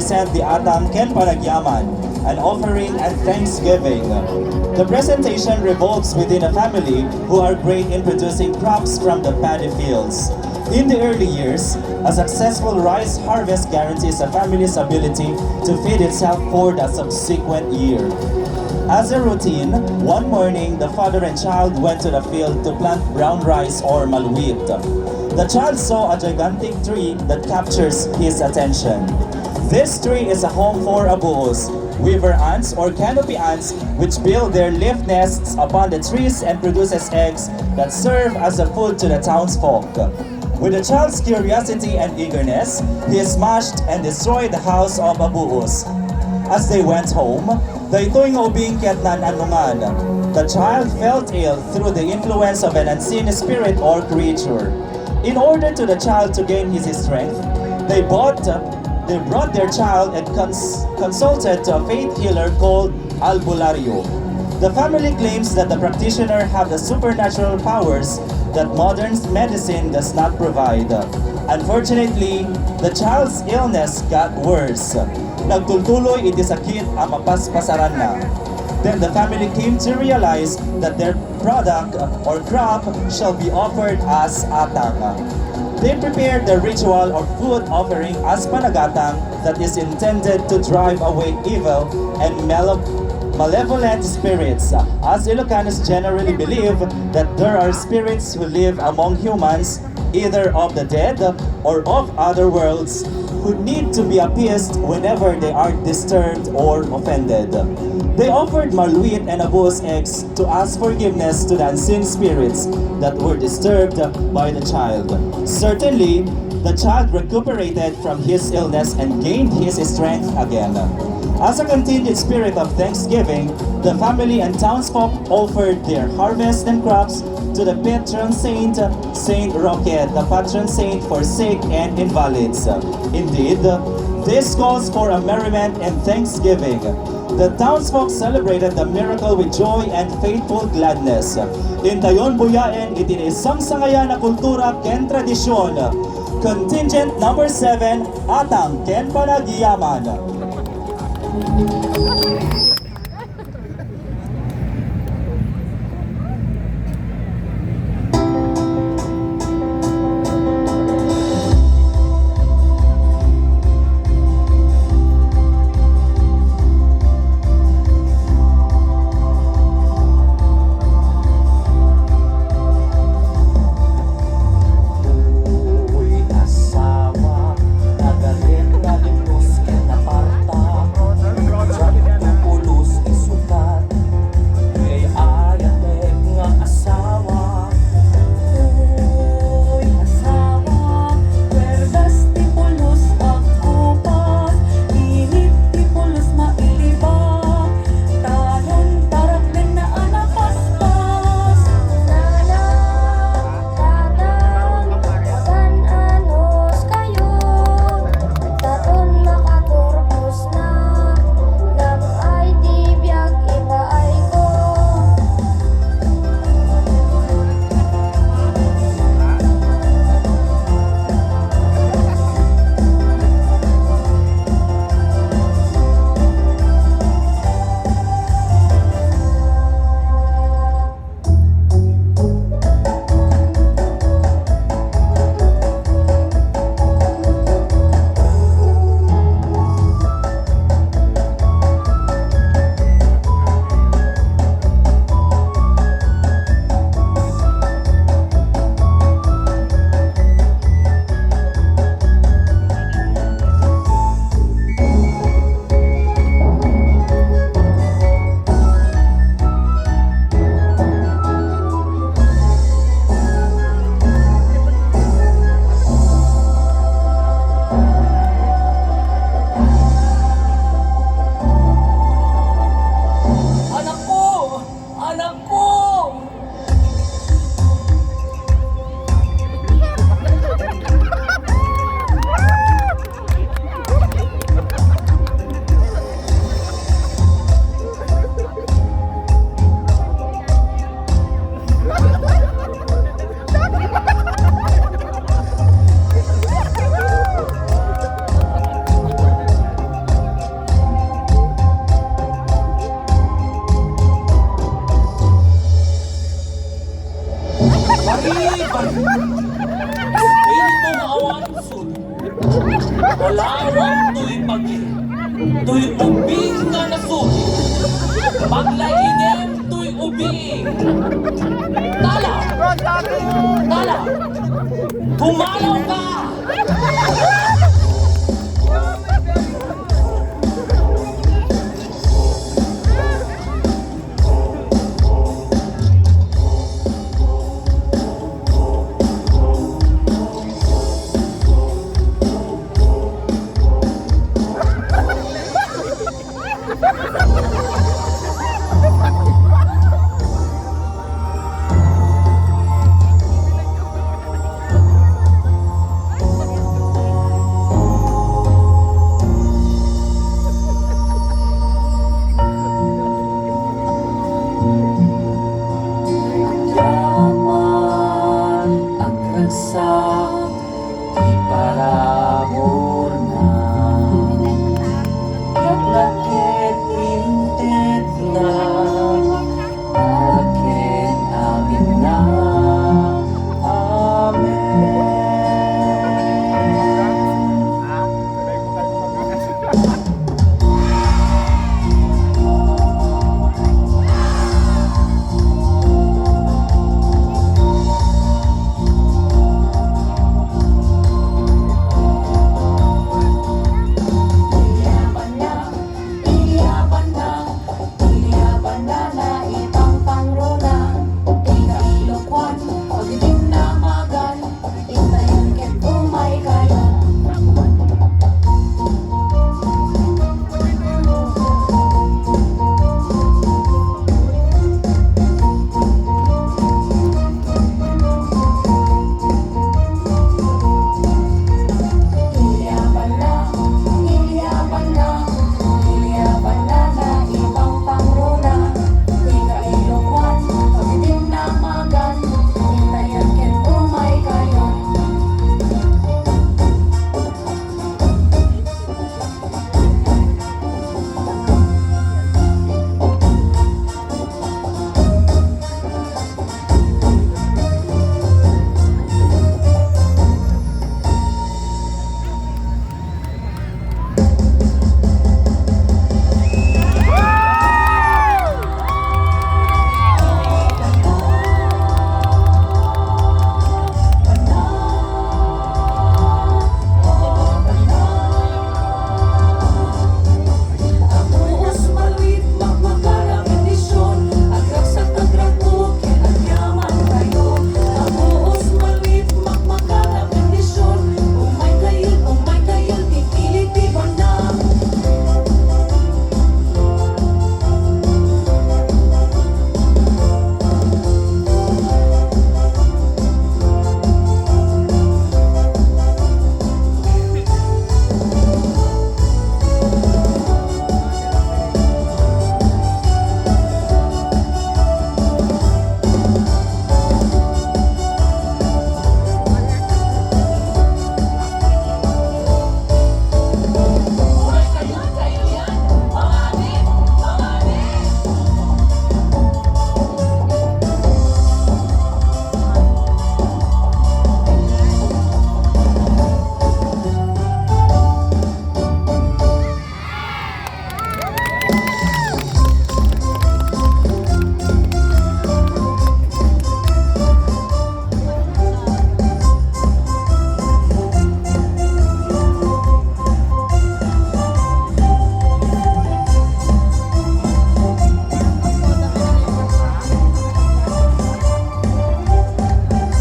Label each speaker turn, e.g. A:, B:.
A: present the Atang Ken Panagyaman, an offering and thanksgiving. The presentation revolves within a family who are great in producing crops from the paddy fields. In the early years, a successful rice harvest guarantees a family's ability to feed itself for the subsequent year. As a routine, one morning, the father and child went to the field to plant brown rice or maluwit. The child saw a gigantic tree that captures his attention. This tree is a home for Abuos, weaver ants or canopy ants, which build their leaf nests upon the trees and produces eggs that serve as a food to the townsfolk. With the child's curiosity and eagerness, he smashed and destroyed the house of Abuos. As they went home, daytoy nga ubing kiatnan anungan. The child felt ill through the influence of an unseen spirit or creature. In order to the child to gain his strength, they brought their child and consulted to a faith healer called Albulario. The family claims that the practitioner have the supernatural powers that modern medicine does not provide. Unfortunately, the child's illness got worse. Nagtultuloy iti sakit ang mapaspasaran na. Then the family came to realize that their product or crop shall be offered as atang. They prepared the ritual or food offering as panagatang that is intended to drive away evil and malevolent spirits, as Ilocanos generally believe that there are spirits who live among humans, either of the dead or of other worlds, who need to be appeased whenever they are disturbed or offended. They offered maluwit and Abuos eggs to ask forgiveness to the unseen spirits that were disturbed by the child. Certainly, the child recuperated from his illness and gained his strength again. As a continued spirit of thanksgiving, the family and townsfolk offered their harvest and crops to the patron saint, Saint Roque, the patron saint for sick and invalids. Indeed, this calls for a merriment and thanksgiving. The townsfolk celebrated the miracle with joy and faithful gladness. Intayon buyain iti isang sangayan na kultura ken tradisyon. Contingent number 7, Atang Ken Panagyaman.
B: Asawa, nagalit na limos kita parta. tuy pagi, tuy ubing nga nasuhi, paglahingin tuy ubing. Tala! Tala! Pumalaw ka!